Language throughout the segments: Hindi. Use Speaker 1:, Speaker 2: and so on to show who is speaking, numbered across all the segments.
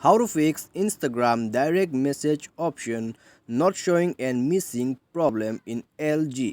Speaker 1: How to fix Instagram direct message option not showing and missing problem in LG।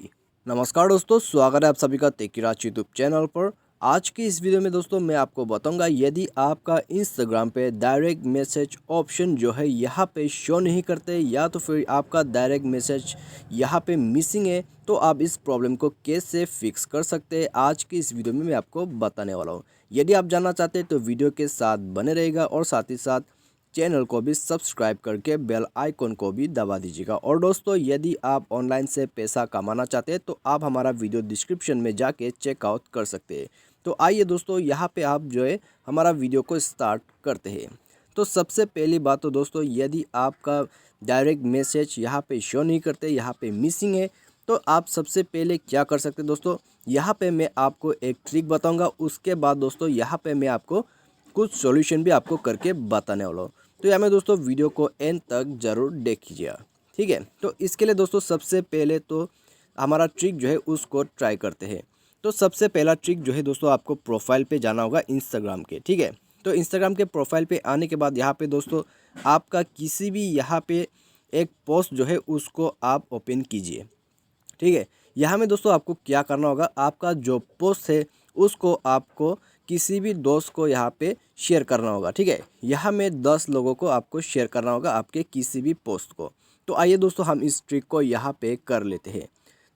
Speaker 1: नमस्कार दोस्तों, स्वागत है आप सभी का टेकीराज यूट्यूब चैनल पर। आज की इस वीडियो में दोस्तों मैं आपको बताऊंगा यदि आपका इंस्टाग्राम पे डायरेक्ट मैसेज ऑप्शन जो है यहाँ पे शो नहीं करते या तो फिर आपका डायरेक्ट मैसेज यहाँ पे मिसिंग है, तो आप इस प्रॉब्लम को कैसे फिक्स कर सकते हैं आज की इस वीडियो में मैं आपको बताने वाला हूँ। यदि आप जानना चाहते हैं तो वीडियो के साथ बने रहेगा और साथ ही साथ चैनल को भी सब्सक्राइब करके बेल आइकन को भी दबा दीजिएगा। और दोस्तों यदि आप ऑनलाइन से पैसा कमाना चाहते हैं तो आप हमारा वीडियो डिस्क्रिप्शन में जाके चेकआउट कर सकते हैं। तो आइए दोस्तों यहाँ पे आप जो है हमारा वीडियो को स्टार्ट करते हैं। तो सबसे पहली बात तो दोस्तों यदि आपका डायरेक्ट मैसेज यहाँ पे शो नहीं करते, यहाँ पे मिसिंग है, तो आप सबसे पहले क्या कर सकते हैं दोस्तों, यहाँ पे मैं आपको एक ट्रिक बताऊँगा। उसके बाद दोस्तों यहाँ पे मैं आपको कुछ सॉल्यूशन भी आपको करके बताने वाला हूँ। तो यहाँ में दोस्तों वीडियो को एंड तक ज़रूर देखिएगा, ठीक है। तो इसके लिए दोस्तों सबसे पहले तो हमारा ट्रिक जो है उसको ट्राई करते हैं। तो सबसे पहला ट्रिक जो है दोस्तों आपको प्रोफाइल पे जाना होगा इंस्टाग्राम के, ठीक है। तो इंस्टाग्राम के प्रोफाइल पे आने के बाद यहाँ पे दोस्तों आपका किसी भी यहाँ पे एक पोस्ट जो है उसको आप ओपन कीजिए, ठीक है। यहाँ में दोस्तों आपको क्या करना होगा, आपका जो पोस्ट है उसको आपको किसी भी दोस्त को यहाँ पे शेयर करना होगा, ठीक है। यहाँ में 10 लोगों को आपको शेयर करना होगा आपके किसी भी पोस्ट को। तो आइए दोस्तों हम इस ट्रिक को यहाँ पे कर लेते हैं।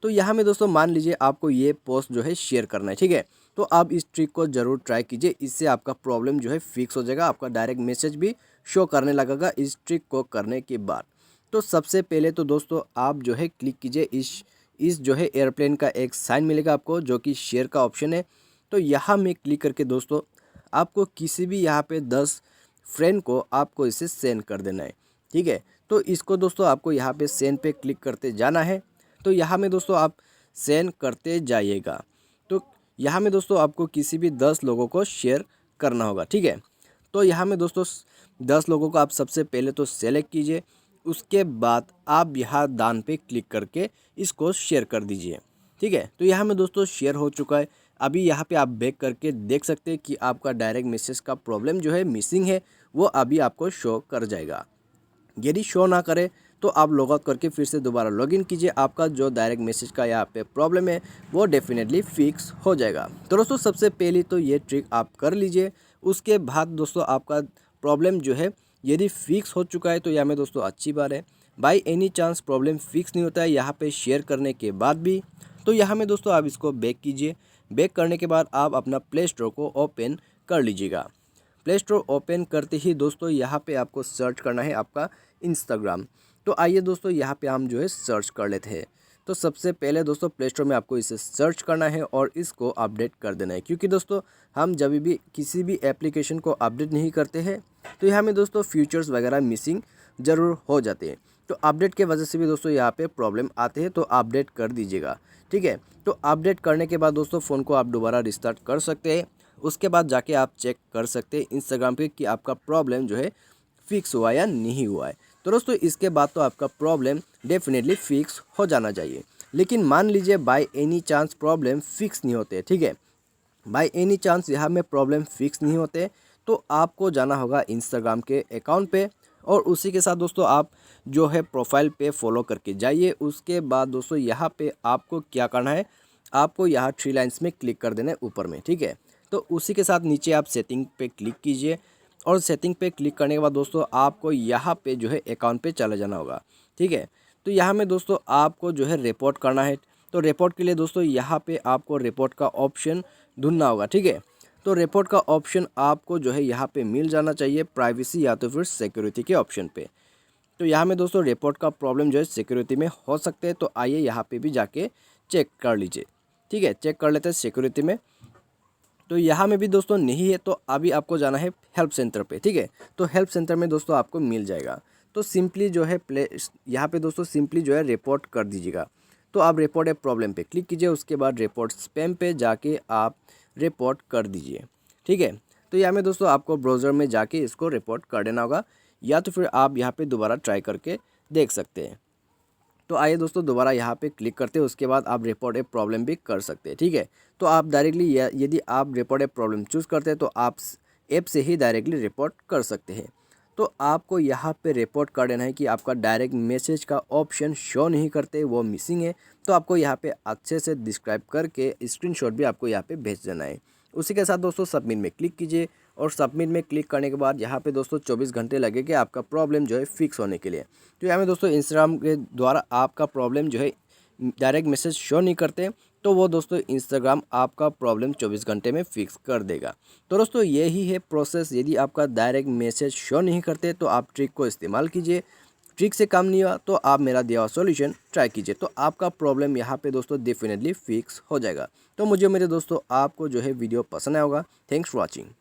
Speaker 1: तो यहाँ में दोस्तों मान लीजिए आपको ये पोस्ट जो है शेयर करना है, ठीक है। तो आप इस ट्रिक को ज़रूर ट्राई कीजिए, इससे आपका प्रॉब्लम जो है फिक्स हो जाएगा, आपका डायरेक्ट मैसेज भी शो करने लगेगा इस ट्रिक को करने के बाद। तो सबसे पहले तो दोस्तों आप जो है क्लिक कीजिए इस जो है एयरप्लेन का एक साइन मिलेगा आपको जो कि शेयर का ऑप्शन है। तो यहाँ में क्लिक करके दोस्तों आपको किसी भी यहाँ पे 10 फ्रेंड को आपको इसे सेंड कर देना है, ठीक है। तो इसको दोस्तों आपको यहाँ पे सेंड पे क्लिक करते जाना है। तो यहाँ में दोस्तों आप सेंड करते जाइएगा। तो यहाँ में दोस्तों आपको किसी भी 10 लोगों को शेयर करना होगा, ठीक है। तो यहाँ में दोस्तों 10 लोगों को आप सबसे पहले तो सेलेक्ट कीजिए, उसके बाद आप यहाँ दान पे क्लिक करके इसको शेयर कर दीजिए, ठीक है। तो यहाँ में दोस्तों शेयर हो चुका है। अभी यहाँ पे आप बैक करके देख सकते हैं कि आपका डायरेक्ट मैसेज का प्रॉब्लम जो है मिसिंग है वो अभी आपको शो कर जाएगा। यदि शो ना करे तो आप लॉग आउट करके फिर से दोबारा लॉगिन कीजिए, आपका जो डायरेक्ट मैसेज का यहाँ पे प्रॉब्लम है वो डेफिनेटली फिक्स हो जाएगा। तो दोस्तों सबसे पहले तो ये ट्रिक आप कर लीजिए। उसके बाद दोस्तों आपका प्रॉब्लम जो है यदि फिक्स हो चुका है तो यहाँ में दोस्तों अच्छी बात है। By any chance problem fix नहीं होता है यहाँ पे शेयर करने के बाद भी, तो यहाँ में दोस्तों आप इसको बैक कीजिए। बैक करने के बाद आप अपना प्ले स्टोर को ओपन कर लीजिएगा। प्ले स्टोर ओपन करते ही दोस्तों यहाँ पे आपको सर्च करना है आपका इंस्टाग्राम। तो आइए दोस्तों यहाँ पे हम जो है सर्च कर लेते हैं। तो सबसे पहले दोस्तों प्ले स्टोर में आपको इसे सर्च करना है और इसको अपडेट कर देना है, क्योंकि दोस्तों हम जब भी किसी भी एप्लीकेशन को अपडेट नहीं करते हैं तो यहाँ में दोस्तों फीचर्स वगैरह मिसिंग ज़रूर हो जाते हैं। तो अपडेट के वजह से भी दोस्तों यहाँ पे प्रॉब्लम आते हैं, तो अपडेट कर दीजिएगा, ठीक है। तो अपडेट करने के बाद दोस्तों फ़ोन को आप दोबारा रिस्टार्ट कर सकते हैं। उसके बाद जाके आप चेक कर सकते हैं इंस्टाग्राम पे कि आपका प्रॉब्लम जो है फिक्स हुआ या नहीं हुआ है। तो दोस्तों इसके बाद तो आपका प्रॉब्लम डेफिनेटली फिक्स हो जाना चाहिए। लेकिन मान लीजिए by any chance problem fix नहीं होते, ठीक है। बाय एनी चांस यहाँ में प्रॉब्लम फिक्स नहीं होते तो आपको जाना होगा इंस्टाग्राम के अकाउंट पे और उसी के साथ दोस्तों आप जो है प्रोफाइल पे फॉलो करके जाइए। उसके बाद दोस्तों यहाँ पे आपको क्या करना है, आपको यहाँ 3 लाइन्स में क्लिक कर देना है ऊपर में, ठीक है। तो उसी के साथ नीचे आप सेटिंग पे क्लिक कीजिए और सेटिंग पे क्लिक करने के बाद दोस्तों आपको यहाँ पे जो है अकाउंट पे चले जाना होगा, ठीक है। तो यहाँ में दोस्तों आपको जो है रिपोर्ट करना है। तो रिपोर्ट के लिए दोस्तों यहाँ पे आपको रिपोर्ट का ऑप्शन ढूंढना होगा, ठीक है। तो रिपोर्ट का ऑप्शन आपको जो है यहाँ पे मिल जाना चाहिए प्राइवेसी या तो फिर सिक्योरिटी के ऑप्शन पे। तो यहाँ में दोस्तों रिपोर्ट का प्रॉब्लम जो है सिक्योरिटी में हो सकते हैं, तो आइए यहाँ पे भी जाके चेक कर लीजिए, ठीक है। चेक कर लेते हैं सिक्योरिटी में। तो यहाँ में भी दोस्तों नहीं है तो अभी आपको जाना है हेल्प सेंटर पे, ठीक है। तो हेल्प सेंटर में दोस्तों आपको मिल जाएगा। तो सिंपली जो है यहाँ पे दोस्तों सिंपली जो है रिपोर्ट कर दीजिएगा। तो आप रिपोर्ट ए प्रॉब्लम पे क्लिक कीजिए, उसके बाद रिपोर्ट स्पैम पे जाके आप रिपोर्ट कर दीजिए, ठीक है। तो यहाँ में दोस्तों आपको ब्राउज़र में जाके इसको रिपोर्ट कर देना होगा या तो फिर आप यहाँ पे दोबारा ट्राई करके देख सकते हैं। तो आइए दोस्तों दोबारा यहाँ पे क्लिक करते हैं, उसके बाद आप रिपोर्ट ए प्रॉब्लम भी कर सकते हैं, ठीक है। तो आप डायरेक्टली यदि आप रिपोर्ट ए प्रॉब्लम चूज़ करते हैं तो आप ऐप से ही डायरेक्टली रिपोर्ट कर सकते हैं। तो आपको यहाँ पे रिपोर्ट कर देना है कि आपका डायरेक्ट मैसेज का ऑप्शन शो नहीं करते, वो मिसिंग है। तो आपको यहाँ पे अच्छे से डिस्क्राइब करके स्क्रीनशॉट भी आपको यहाँ पे भेज देना है। उसी के साथ दोस्तों सबमिट में क्लिक कीजिए और सबमिट में क्लिक करने के बाद यहाँ पे दोस्तों 24 घंटे लगेगा आपका प्रॉब्लम जो है फिक्स होने के लिए। तो यहाँ में दोस्तों इंस्टाग्राम के द्वारा आपका प्रॉब्लम जो है डायरेक्ट मैसेज शो नहीं करते, तो वो दोस्तों इंस्टाग्राम आपका प्रॉब्लम 24 घंटे में फिक्स कर देगा। तो दोस्तों यही है प्रोसेस। यदि आपका डायरेक्ट मैसेज शो नहीं करते तो आप ट्रिक को इस्तेमाल कीजिए। ट्रिक से काम नहीं हुआ तो आप मेरा दिया हुआ सॉल्यूशन ट्राई कीजिए, तो आपका प्रॉब्लम यहाँ पे दोस्तों डेफिनेटली फिक्स हो जाएगा। तो मुझे मेरे दोस्तों आपको जो है वीडियो पसंद आया होगा। Thanks for watching.